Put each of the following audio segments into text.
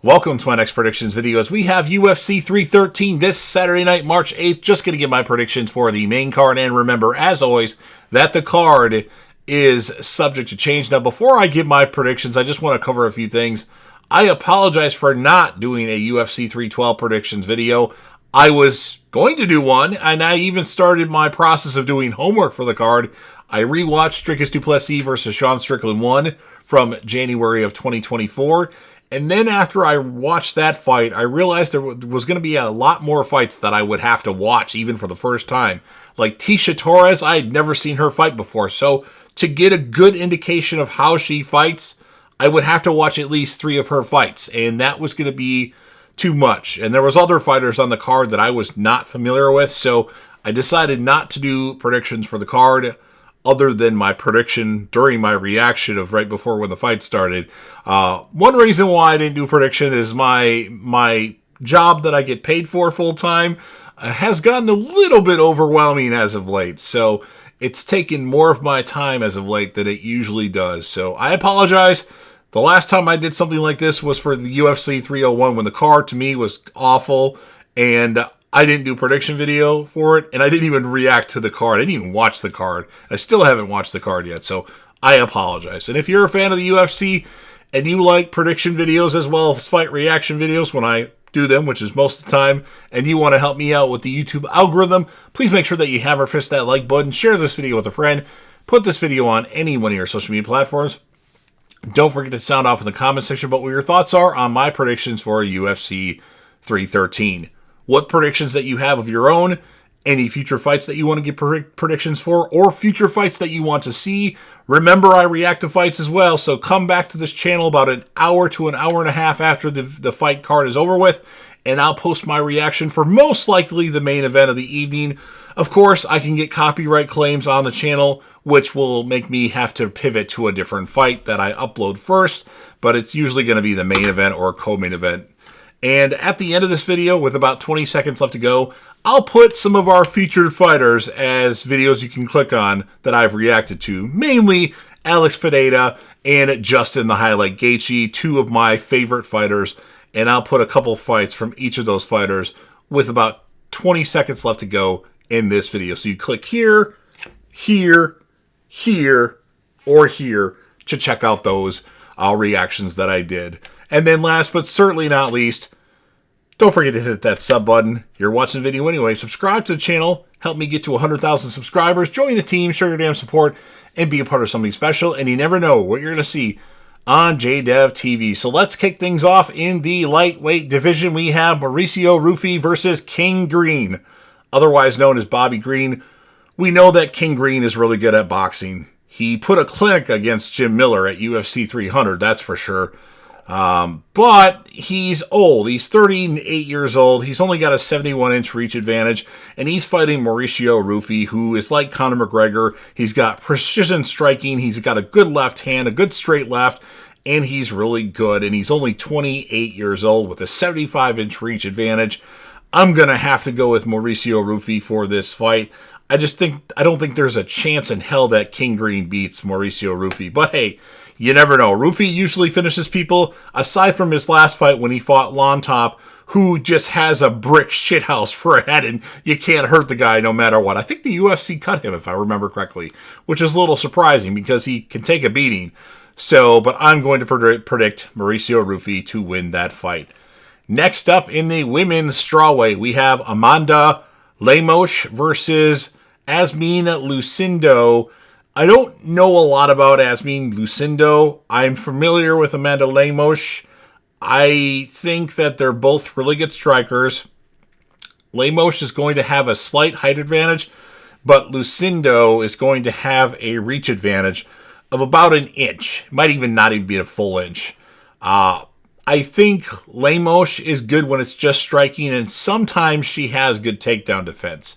Welcome to my next predictions video as we have UFC 313 this Saturday night, March 8th. Just going to give my predictions for the main card. And remember, as always, that the card is subject to change. Now, before I give my predictions, I just want to cover a few things. I apologize for not doing a UFC 312 predictions video. I was going to do one, and I even started my process of doing homework for the card. I rewatched Dricus du Plessis versus Sean Strickland 1 from January of 2024. And then after I watched that fight, I realized there was going to be a lot more fights that I would have to watch, even for the first time. Like Tecia Torres, I had never seen her fight before. So to get a good indication of how she fights, I would have to watch at least 3 of her fights. And that was going to be too much. And there was other fighters on the card that I was not familiar with. So I decided not to do predictions for the card, other than my prediction during my reaction of right before when the fight started. One reason why I didn't do prediction is my job that I get paid for full-time has gotten a little bit overwhelming as of late. So it's taken more of my time as of late than it usually does. So I apologize. The last time I did something like this was for the UFC 301 when the card to me was awful and I didn't do a prediction video for it, and I didn't even react to the card. I didn't even watch the card. I still haven't watched the card yet, so I apologize. And if you're a fan of the UFC and you like prediction videos as well as fight reaction videos when I do them, which is most of the time, and you want to help me out with the YouTube algorithm, please make sure that you hammer fist that like button, share this video with a friend, put this video on any one of your social media platforms. Don't forget to sound off in the comment section about what your thoughts are on my predictions for UFC 313. What predictions that you have of your own, any future fights that you want to give predictions for, or future fights that you want to see. Remember, I react to fights as well, so come back to this channel about an hour to an hour and a half after the fight card is over with, and I'll post my reaction for most likely the main event of the evening. Of course, I can get copyright claims on the channel, which will make me have to pivot to a different fight that I upload first, but it's usually going to be the main event or co-main event. And at the end of this video, with about 20 seconds left to go, I'll put some of our featured fighters as videos you can click on that I've reacted to. Mainly Alex Pineda and Justin the Highlight Gaethje, 2 of my favorite fighters. And I'll put a couple fights from each of those fighters with about 20 seconds left to go in this video. So you click here, here, here, or here to check out those reactions that I did. And then last but certainly not least, don't forget to hit that sub button. You're watching the video anyway. Subscribe to the channel. Help me get to 100,000 subscribers. Join the team. Show your damn support. And be a part of something special. And you never know what you're going to see on JDev TV. So let's kick things off in the lightweight division. We have Mauricio Rufy versus King Green, otherwise known as Bobby Green. We know that King Green is really good at boxing. He put a clinic against Jim Miller at UFC 300, that's for sure. But he's old. He's 38 years old. He's only got a 71-inch reach advantage, and he's fighting Mauricio Rufy, who is like Conor McGregor. He's got precision striking. He's got a good left hand, a good straight left, and he's really good. And he's only 28 years old with a 75-inch reach advantage. I'm going to have to go with Mauricio Rufy for this fight. I don't think there's a chance in hell that King Green beats Mauricio Rufy. But hey, you never know. Rufy usually finishes people, aside from his last fight when he fought Lon Top, who just has a brick shithouse for a head, and you can't hurt the guy no matter what. I think the UFC cut him, if I remember correctly, which is a little surprising because he can take a beating. So, but I'm going to predict Mauricio Rufy to win that fight. Next up in the women's strawweight, we have Amanda Lemos versus Asmin Lucindo. I don't know a lot about Asmin Lucindo. I'm familiar with Amanda Lemos. I think that they're both really good strikers. Lemos is going to have a slight height advantage, but Lucindo is going to have a reach advantage of about an inch. Might even not even be a full inch. I think Lemos is good when it's just striking, and sometimes she has good takedown defense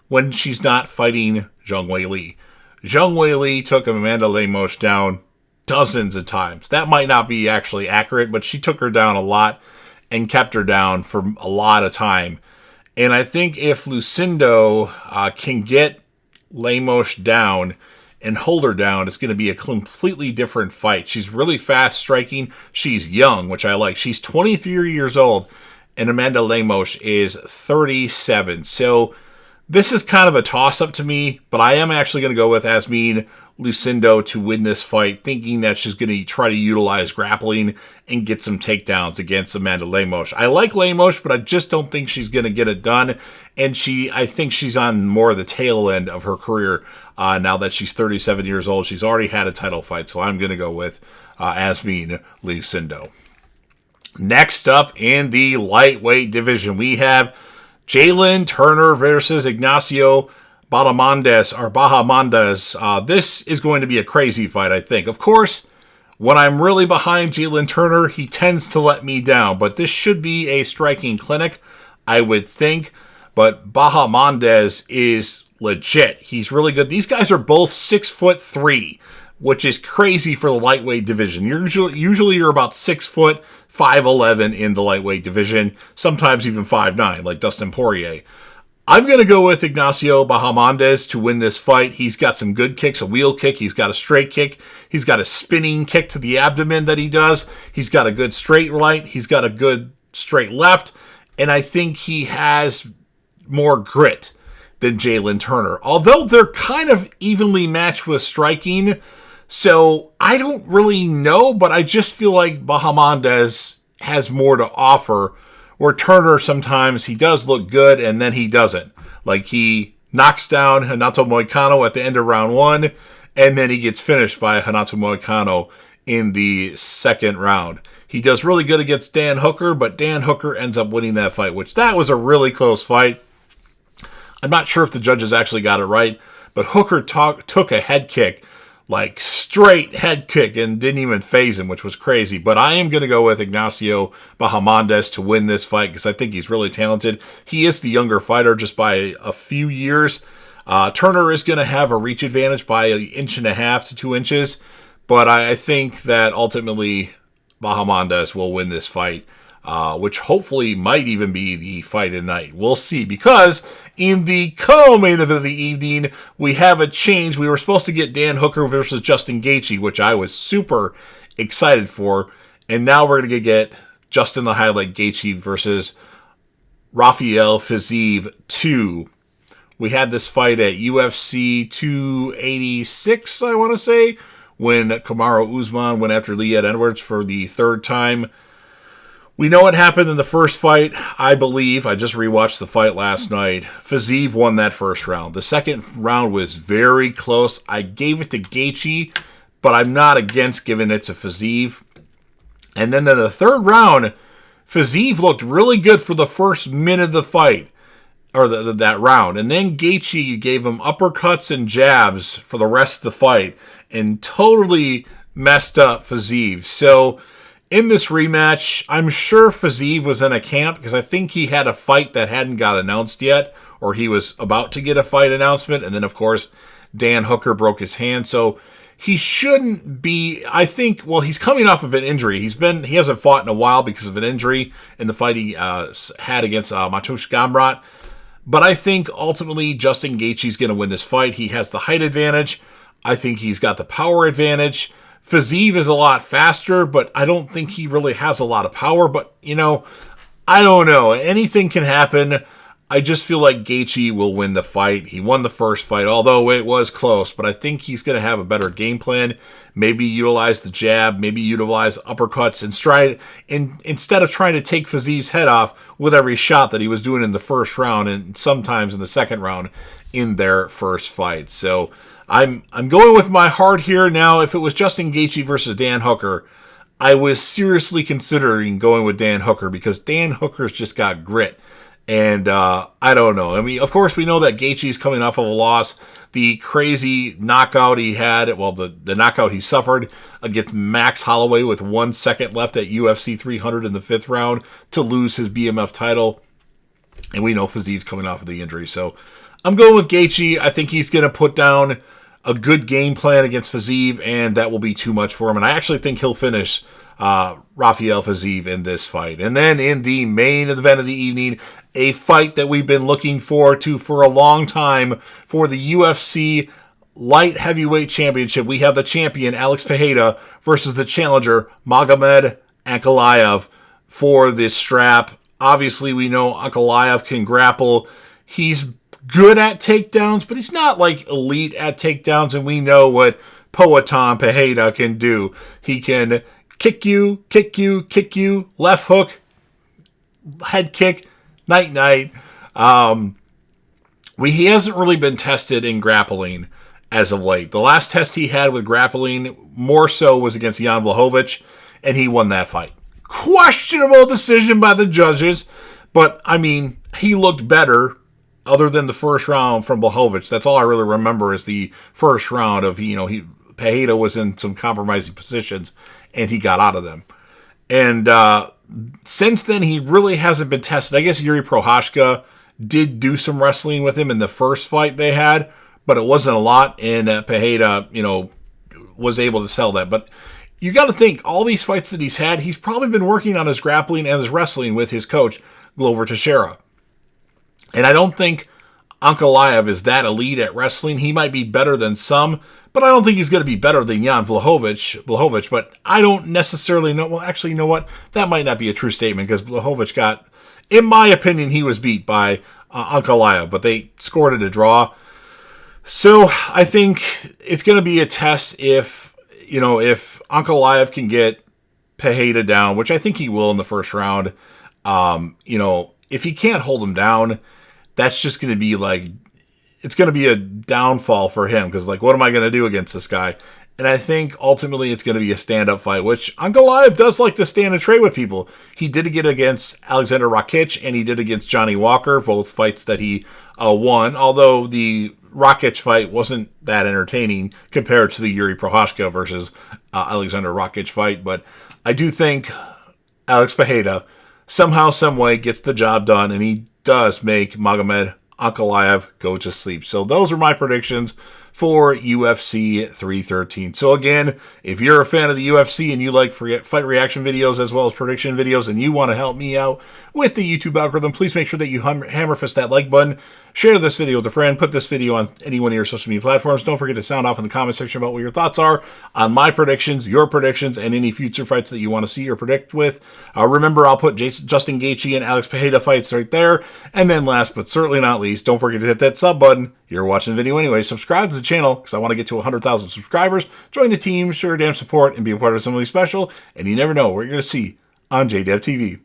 when she's not fighting Zhang Weili. Zhang Weili took Amanda Lemos down dozens of times. That might not be actually accurate, but she took her down a lot and kept her down for a lot of time. And I think if Lucindo can get Lemos down and hold her down, it's going to be a completely different fight. She's really fast striking. She's young, which I like. She's 23 years old, and Amanda Lemos is 37. So this is kind of a toss-up to me, but I am actually going to go with Yasmin Lucindo to win this fight, thinking that she's going to try to utilize grappling and get some takedowns against Amanda Lemos. I like Lemos, but I just don't think she's going to get it done, and I think she's on more of the tail end of her career now that she's 37 years old. She's already had a title fight, so I'm going to go with Yasmin Lucindo. Next up in the lightweight division, we have Jalen Turner versus Ignacio Bahamondes. This is going to be a crazy fight, I think. Of course, when I'm really behind Jalen Turner, he tends to let me down. But this should be a striking clinic, I would think. But Bahamondes is legit. He's really good. These guys are both 6'3", which is crazy for the lightweight division. Usually you're about 6 foot, 5'11" in the lightweight division, sometimes even 5'9", like Dustin Poirier. I'm going to go with Ignacio Bahamondes to win this fight. He's got some good kicks, a wheel kick. He's got a straight kick. He's got a spinning kick to the abdomen that he does. He's got a good straight right. He's got a good straight left. And I think he has more grit than Jalen Turner. Although they're kind of evenly matched with striking, so I don't really know, but I just feel like Bahamondes has more to offer, where Turner sometimes he does look good and then he doesn't. Like he knocks down Renato Moicano at the end of round 1, and then he gets finished by Renato Moicano in the second round. He does really good against Dan Hooker, but Dan Hooker ends up winning that fight, which that was a really close fight. I'm not sure if the judges actually got it right, but Hooker took a head kick, like straight head kick, and didn't even phase him, which was crazy. But I am going to go with Ignacio Bahamondes to win this fight because I think he's really talented. He is the younger fighter just by a few years. Turner is going to have a reach advantage by 1.5 inches to 2 inches, but I think that ultimately Bahamondes will win this fight, which hopefully might even be the fight of the night. We'll see, because in the co-main event of the evening, we have a change. We were supposed to get Dan Hooker versus Justin Gaethje, which I was super excited for, and now we're going to get Justin the Highlight Gaethje versus Rafael Fiziev 2. We had this fight at UFC 286, I want to say, when Kamaru Usman went after Leon Edwards for the third time. We know what happened in the first fight, I believe. I just rewatched the fight last night. Fiziev won that first round. The second round was very close. I gave it to Gaethje, but I'm not against giving it to Fiziev. And then in the third round, Fiziev looked really good for the first minute of the fight, or that round. And then Gaethje gave him uppercuts and jabs for the rest of the fight and totally messed up Fiziev. So in this rematch, I'm sure Fiziev was in a camp because I think he had a fight that hadn't got announced yet, or he was about to get a fight announcement. And then, of course, Dan Hooker broke his hand. So he shouldn't be, I think, well, he's coming off of an injury. He hasn't fought in a while because of an injury in the fight he had against Mateusz Gamrot. But I think ultimately Justin Gaethje's going to win this fight. He has the height advantage. I think he's got the power advantage. Fiziev is a lot faster, but I don't think he really has a lot of power. But, I don't know. Anything can happen. I just feel like Gaethje will win the fight. He won the first fight, although it was close. But I think he's going to have a better game plan. Maybe utilize the jab. Maybe utilize uppercuts instead of trying to take Fiziev's head off with every shot that he was doing in the first round and sometimes in the second round in their first fight. So I'm going with my heart here. Now, if it was Justin Gaethje versus Dan Hooker, I was seriously considering going with Dan Hooker because Dan Hooker's just got grit. And I don't know. I mean, of course, we know that Gaethje's coming off of a loss. The crazy knockout he had, well, the knockout he suffered against Max Holloway with 1 second left at UFC 300 in the 5th round to lose his BMF title. And we know Fiziev's coming off of the injury. So I'm going with Gaethje. I think he's going to put down a good game plan against Fiziev, and that will be too much for him. And I actually think he'll finish Rafael Fiziev in this fight. And then in the main event of the evening, a fight that we've been looking forward to for a long time for the UFC light heavyweight championship, we have the champion, Alex Pereira, versus the challenger, Magomed Ankalaev, for this strap. Obviously, we know Ankalaev can grapple. He's good at takedowns, but he's not like elite at takedowns, and we know what Poatan Pereira can do. He can kick you, left hook, head kick, night. He hasn't really been tested in grappling as of late. The last test he had with grappling more so was against Jan Blachowicz, and he won that fight. Questionable decision by the judges, but I mean, he looked better other than the first round from Blachowicz. That's all I really remember is the first round of, Pereira was in some compromising positions, and he got out of them. And since then, he really hasn't been tested. I guess Yuri Prochazka did do some wrestling with him in the first fight they had, but it wasn't a lot, and Pereira, was able to sell that. But you got to think, all these fights that he's had, he's probably been working on his grappling and his wrestling with his coach, Glover Teixeira. And I don't think Ankalaev is that elite at wrestling. He might be better than some, but I don't think he's going to be better than Jan Blachowicz. But I don't necessarily know. Well, actually, you know what? That might not be a true statement, because Blachowicz got, in my opinion, he was beat by Ankalaev, but they scored it a draw. So I think it's going to be a test if Ankalaev can get Pereira down, which I think he will in the first round. If he can't hold him down, that's just going to be it's going to be a downfall for him, because what am I going to do against this guy? And I think ultimately it's going to be a stand-up fight, which Ankalaev does like to stand and trade with people. He did it against Alexander Rakic, and he did against Johnny Walker, both fights that he won, although the Rakic fight wasn't that entertaining compared to the Yuri Prochazka versus Alexander Rakic fight. But I do think Alex Pereira somehow, someway gets the job done, and he does make Magomed Ankalaev go to sleep. So those are my predictions for UFC 313. So again, if you're a fan of the UFC and you like fight reaction videos as well as prediction videos, and you want to help me out with the YouTube algorithm, please make sure that you hammer fist that like button, share this video with a friend, put this video on any one of your social media platforms. Don't forget to sound off in the comment section about what your thoughts are on my predictions, your predictions, and any future fights that you want to see or predict with. Remember, I'll put Justin Gaethje and Alex Pereira fights right there. And then last but certainly not least, don't forget to hit that sub button. You're watching the video anyway. Subscribe to the channel, because I want to get to 100,000 subscribers. Join the team, show your damn support, and be a part of something special. And you never know what you're going to see on JDev TV.